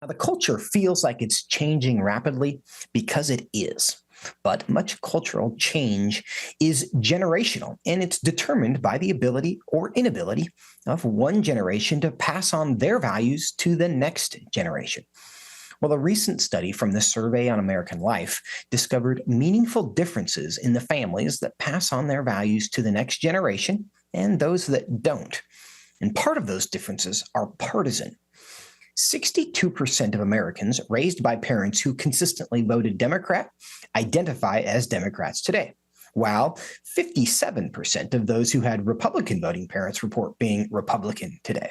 The culture feels like it's changing rapidly because it is. But much cultural change is generational, and it's determined by the ability or inability of one generation to pass on their values to the next generation. Well, a recent study from the Survey on American Life discovered meaningful differences in the families that pass on their values to the next generation and those that don't. And part of those differences are partisan. 62% of Americans raised by parents who consistently voted Democrat identify as Democrats today, while 57% of those who had Republican voting parents report being Republican today.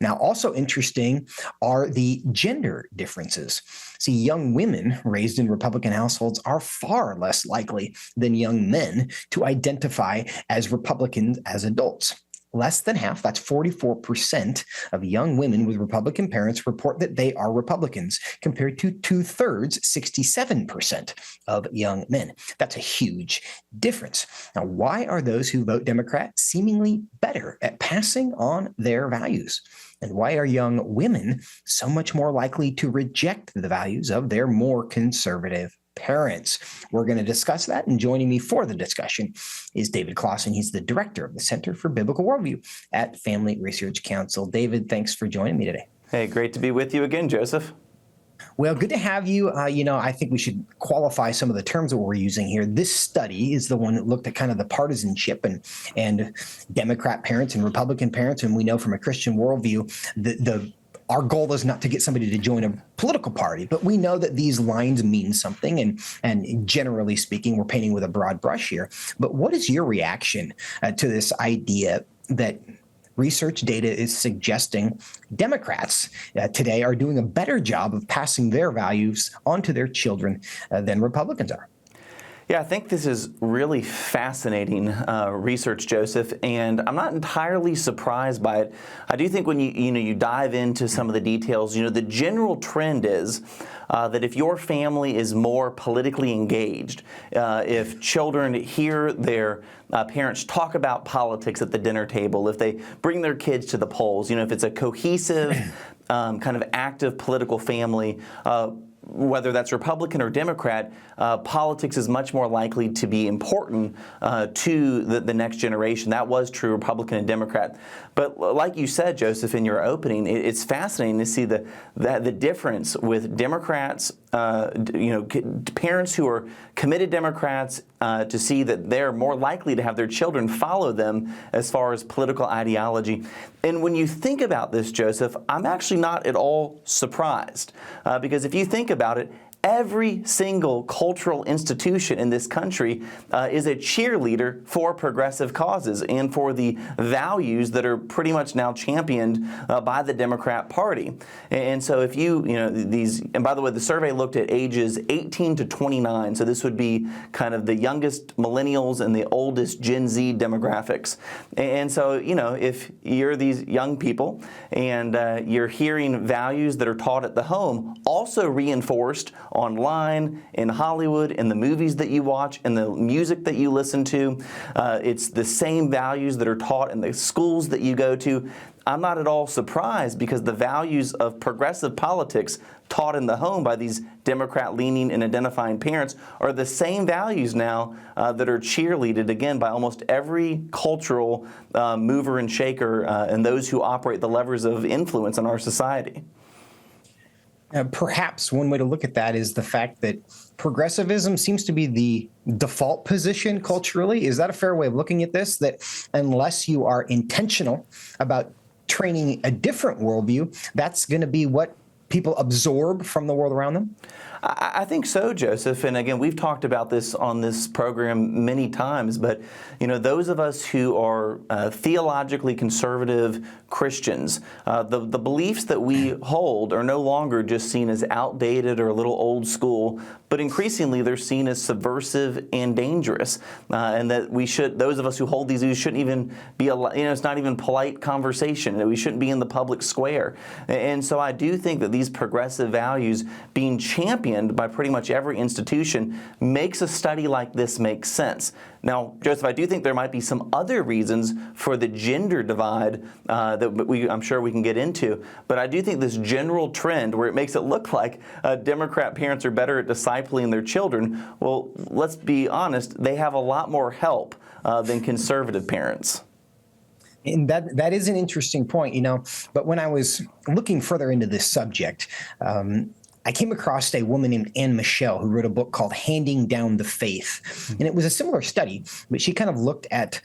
Now, also interesting are the gender differences. See, young women raised in Republican households are far less likely than young men to identify as Republicans as adults. Less than half, that's 44% of young women with Republican parents report that they are Republicans, compared to 2/3, 67% of young men. That's a huge difference. Now, why are those who vote Democrat seemingly better at passing on their values? And why are young women so much more likely to reject the values of their more conservative parents? We're going to discuss that, and joining me for the discussion is David Closson. He's the director of the Center for Biblical Worldview at Family Research Council. David, thanks for joining me today. Hey, great to be with you again, Joseph. Well, good to have you. I think we should qualify some of the terms that we're using here. This study is the one that looked at kind of the partisanship and Democrat parents and Republican parents. And we know from a Christian worldview, our goal is not to get somebody to join a political party, but we know that these lines mean something. And generally speaking, we're painting with a broad brush here. But what is your reaction to this idea that research data is suggesting Democrats today are doing a better job of passing their values onto their children than Republicans are? Yeah, I think this is really fascinating research, Joseph, and I'm not entirely surprised by it. I do think when you dive into some of the details, the general trend is that if your family is more politically engaged, if children hear their parents talk about politics at the dinner table, if they bring their kids to the polls, if it's a cohesive, kind of active political family, whether that's Republican or Democrat, politics is much more likely to be important to the next generation. That was true Republican and Democrat. But like you said, Joseph, in your opening, it's fascinating to see the difference with Democrats, parents who are committed Democrats, to see that they're more likely to have their children follow them as far as political ideology. And when you think about this, Joseph, I'm actually not at all surprised, because if you think about it, every single cultural institution in this country is a cheerleader for progressive causes and for the values that are pretty much now championed by the Democrat Party. And so if and by the way, the survey looked at ages 18 to 29, so this would be kind of the youngest millennials and the oldest Gen Z demographics. And so, if you're these young people and you're hearing values that are taught at the home, also reinforced online, in Hollywood, in the movies that you watch, in the music that you listen to. It's the same values that are taught in the schools that you go to. I'm not at all surprised, because the values of progressive politics taught in the home by these Democrat-leaning and identifying parents are the same values now that are cheerleaded, again, by almost every cultural mover and shaker and those who operate the levers of influence in our society. Perhaps one way to look at that is the fact that progressivism seems to be the default position culturally. Is that a fair way of looking at this? That unless you are intentional about training a different worldview, that's going to be what people absorb from the world around them? I think so, Joseph. And again, we've talked about this on this program many times, but those of us who are theologically conservative Christians, the beliefs that we hold are no longer just seen as outdated or a little old school, but increasingly they're seen as subversive and dangerous, and that those of us who hold these views shouldn't even be, it's not even polite conversation, that we shouldn't be in the public square. And so I do think that these progressive values being championed championed by pretty much every institution, makes a study like this make sense. Now, Joseph, I do think there might be some other reasons for the gender divide that I'm sure we can get into, but I do think this general trend where it makes it look like Democrat parents are better at discipling their children, well, let's be honest, they have a lot more help than conservative parents. And that is an interesting point, but when I was looking further into this subject, I came across a woman named Anne Michelle who wrote a book called Handing Down the Faith. And it was a similar study, but she kind of looked at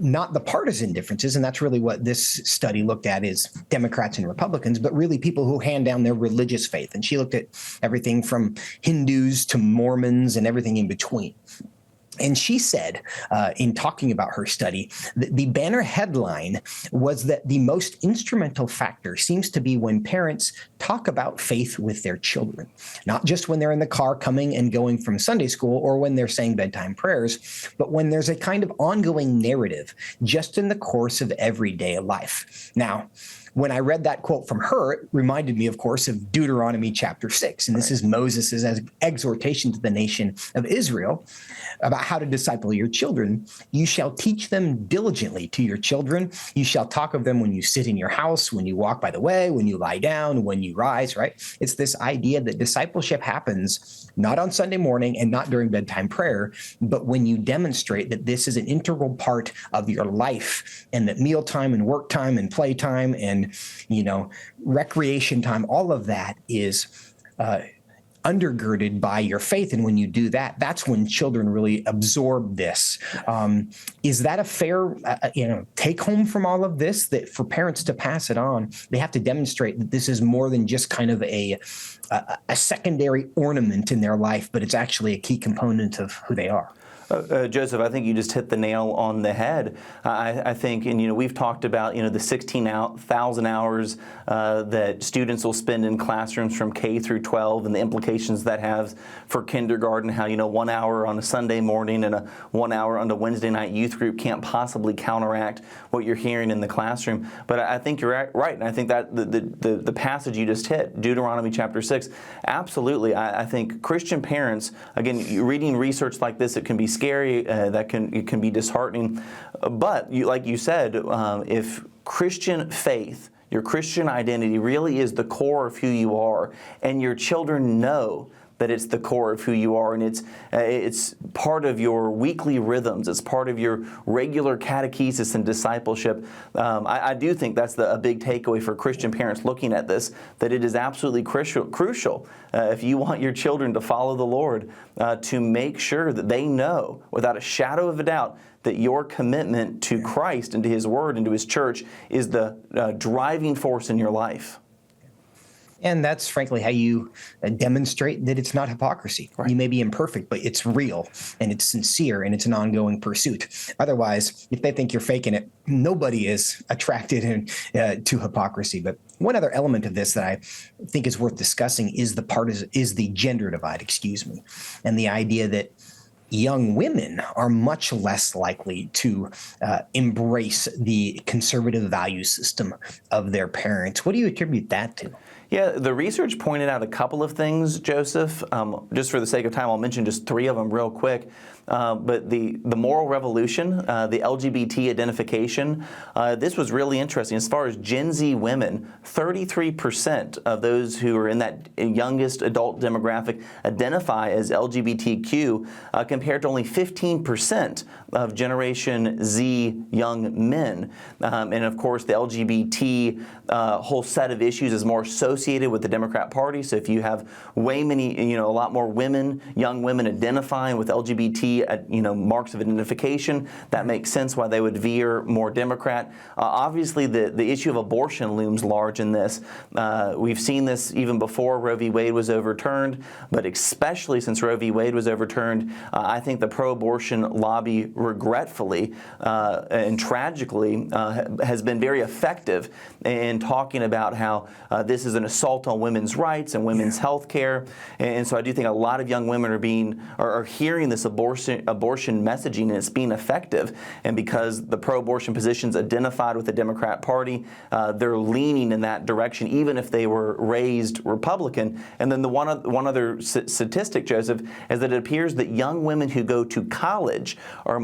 not the partisan differences, and that's really what this study looked at is Democrats and Republicans, but really people who hand down their religious faith. And she looked at everything from Hindus to Mormons and everything in between. And she said, in talking about her study, that the banner headline was that the most instrumental factor seems to be when parents talk about faith with their children, not just when they're in the car coming and going from Sunday school or when they're saying bedtime prayers, but when there's a kind of ongoing narrative just in the course of everyday life. Now, when I read that quote from her, it reminded me, of course, of Deuteronomy chapter 6. And this is Moses' exhortation to the nation of Israel about how to disciple your children. You shall teach them diligently to your children. You shall talk of them when you sit in your house, when you walk by the way, when you lie down, when you rise, right? It's this idea that discipleship happens not on Sunday morning and not during bedtime prayer, but when you demonstrate that this is an integral part of your life and that mealtime and work time and playtime and recreation time, all of that is undergirded by your faith. And when you do that, that's when children really absorb this. Is that a fair, take home from all of this, that for parents to pass it on, they have to demonstrate that this is more than just kind of a secondary ornament in their life, but it's actually a key component of who they are? Joseph, I think you just hit the nail on the head. I think, and we've talked about the 16,000 hours that students will spend in classrooms from K through 12, and the implications that has for kindergarten. How 1 hour on a Sunday morning and a 1 hour on a Wednesday night youth group can't possibly counteract what you're hearing in the classroom. But I think you're right, and I think that the passage you just hit, Deuteronomy chapter 6, absolutely. I think Christian parents, again, reading research like this, it can be scary, it can be disheartening, but like you said, if Christian faith, your Christian identity really is the core of who you are, and your children know that it's the core of who you are, and it's part of your weekly rhythms, it's part of your regular catechesis and discipleship. I do think that's a big takeaway for Christian parents looking at this, that it is absolutely crucial if you want your children to follow the Lord, to make sure that they know without a shadow of a doubt that your commitment to Christ and to His Word and to His church is the driving force in your life. And that's frankly how you demonstrate that it's not hypocrisy. Right. You may be imperfect, but it's real and it's sincere and it's an ongoing pursuit. Otherwise, if they think you're faking it, nobody is attracted to hypocrisy. But one other element of this that I think is worth discussing is the gender divide, and the idea that young women are much less likely to embrace the conservative value system of their parents. What do you attribute that to? Yeah, the research pointed out a couple of things, Joseph. Just for the sake of time, I'll mention just three of them real quick. But the moral revolution, the LGBT identification, this was really interesting. As far as Gen Z women, 33% of those who are in that youngest adult demographic identify as LGBTQ, compared to only 15% of Generation Z young men. And of course, the LGBT whole set of issues is more associated with the Democrat Party. So if you have a lot more women, young women identifying with LGBT, marks of identification, that makes sense why they would veer more Democrat. Obviously, the issue of abortion looms large in this. We've seen this even before Roe v. Wade was overturned, but especially since Roe v. Wade was overturned, I think the pro-abortion lobby, regretfully and tragically, has been very effective in talking about how this is an assault on women's rights and women's health care. And so I do think a lot of young women are hearing this abortion pro-abortion messaging, and it's being effective. And because the pro-abortion positions identified with the Democrat Party, they're leaning in that direction, even if they were raised Republican. And then the one other statistic, Joseph, is that it appears that young women who go to college are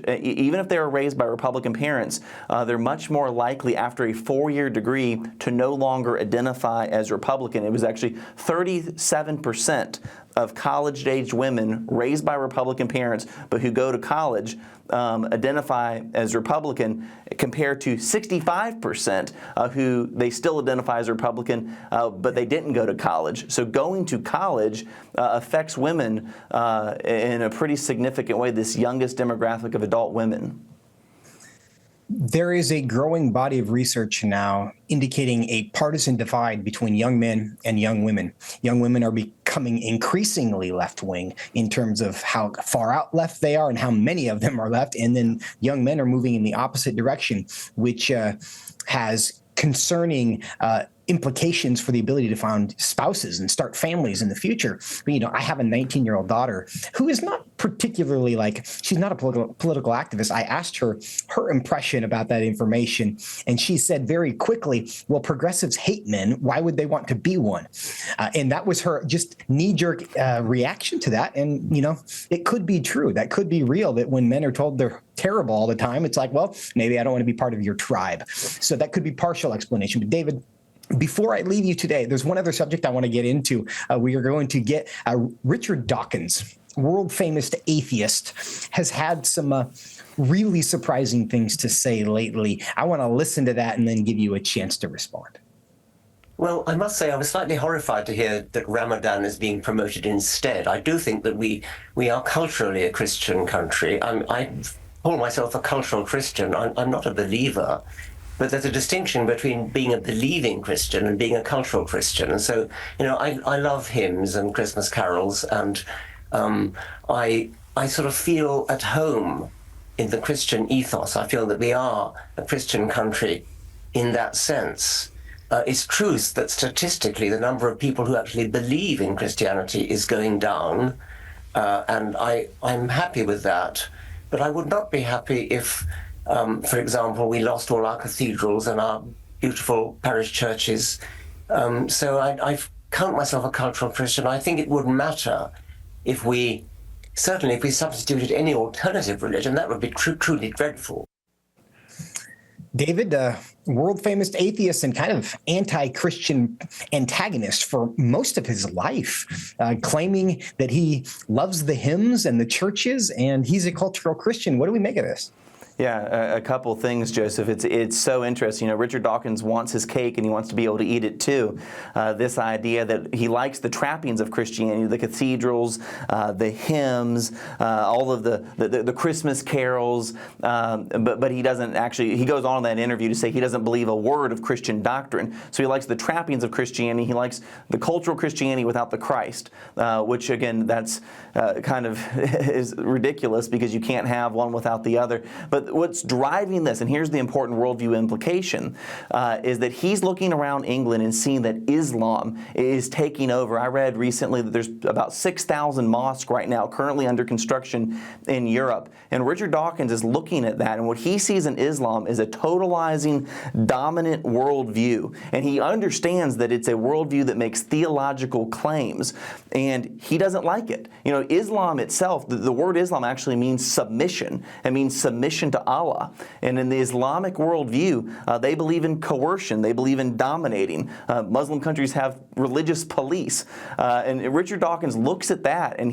even if they are raised by Republican parents, they're much more likely after a 4-year degree to no longer identify as Republican. It was actually 37% of college-aged women raised by Republican parents but who go to college identify as Republican, compared to 65% who they still identify as Republican, but they didn't go to college. So going to college affects women in a pretty significant way, this youngest demographic of adult women. There is a growing body of research now indicating a partisan divide between young men and young women. Young women are becoming increasingly left-wing in terms of how far out left they are and how many of them are left. And then young men are moving in the opposite direction, which has concerning implications for the ability to find spouses and start families in the future. But, I have a 19-year-old daughter who is not particularly she's not a political activist. I asked her impression about that information, and she said very quickly, well, progressives hate men. Why would they want to be one? And that was her just knee-jerk reaction to that. And, it could be true. That could be real, that when men are told they're terrible all the time, it's like, well, maybe I don't want to be part of your tribe. So that could be partial explanation. But David, before I leave you today, there's one other subject I want to get into. We are going to get Richard Dawkins, world-famous atheist, has had some really surprising things to say lately. I want to listen to that and then give you a chance to respond. Well, I must say I was slightly horrified to hear that Ramadan is being promoted instead. I do think that we are culturally a Christian country. I call myself a cultural Christian. I'm not a believer. But there's a distinction between being a believing Christian and being a cultural Christian. And so, I love hymns and Christmas carols, and I sort of feel at home in the Christian ethos. I feel that we are a Christian country in that sense. It's true that statistically the number of people who actually believe in Christianity is going down, and I'm happy with that. But I would not be happy if, for example, we lost all our cathedrals and our beautiful parish churches. So I count myself a cultural Christian. I think it would matter if we substituted any alternative religion. That would be truly dreadful. David, world-famous atheist and kind of anti-Christian antagonist for most of his life, claiming that he loves the hymns and the churches, and he's a cultural Christian. What do we make of this? Yeah, a couple things, Joseph. It's so interesting. Richard Dawkins wants his cake and he wants to be able to eat it too. This idea that he likes the trappings of Christianity, the cathedrals, the hymns, all of the Christmas carols, but he doesn't actually, he goes on in that interview to say he doesn't believe a word of Christian doctrine. So he likes the trappings of Christianity. He likes the cultural Christianity without the Christ, which again, that's kind of is ridiculous because you can't have one without the other. But what's driving this, and here's the important worldview implication, is that he's looking around England and seeing that Islam is taking over. I read recently that there's about 6,000 mosques right now currently under construction in Europe. And Richard Dawkins is looking at that, and what he sees in Islam is a totalizing, dominant worldview. And he understands that it's a worldview that makes theological claims, and he doesn't like it. Islam itself, the word Islam actually means submission. It means submission to Allah. And in the Islamic worldview, they believe in coercion. They believe in dominating. Muslim countries have religious police. And Richard Dawkins looks at that, and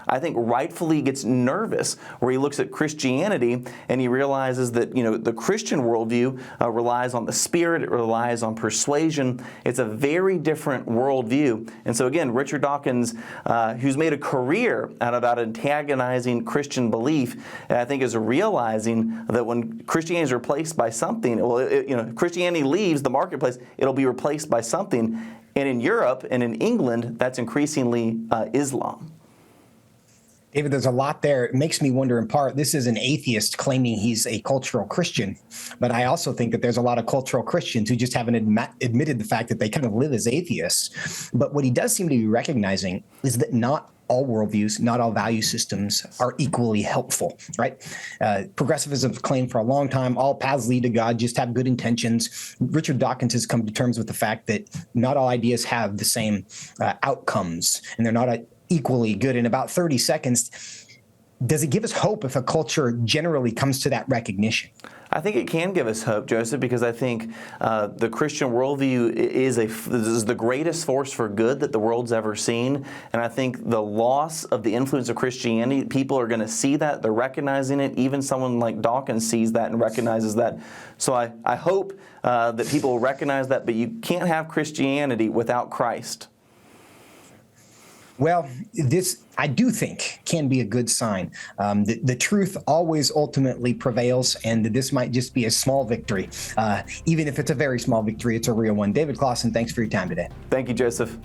I think, rightfully gets nervous, where he looks at Christianity and he realizes that, the Christian worldview relies on the Spirit. It relies on persuasion. It's a very different worldview. And so again, Richard Dawkins, who's made a career out of antagonizing Christian belief, I think is realizing that when Christianity is replaced by something, if Christianity leaves the marketplace, it'll be replaced by something. And in Europe and in England, that's increasingly Islam. David, there's a lot there. It makes me wonder, in part, this is an atheist claiming he's a cultural Christian. But I also think that there's a lot of cultural Christians who just haven't admitted the fact that they kind of live as atheists. But what he does seem to be recognizing is that not all worldviews, not all value systems are equally helpful, right? Progressivism claimed for a long time, all paths lead to God, just have good intentions. Richard Dawkins has come to terms with the fact that not all ideas have the same outcomes, and they're not equally good. In about 30 seconds, does it give us hope if a culture generally comes to that recognition? I think it can give us hope, Joseph, because I think the Christian worldview is the greatest force for good that the world's ever seen. And I think the loss of the influence of Christianity, people are going to see that. They're recognizing it. Even someone like Dawkins sees that and recognizes that. So I hope that people will recognize that. But you can't have Christianity without Christ. Well, this, I do think, can be a good sign. The truth always ultimately prevails, and this might just be a small victory. Even if it's a very small victory, it's a real one. David Closson, thanks for your time today. Thank you, Joseph.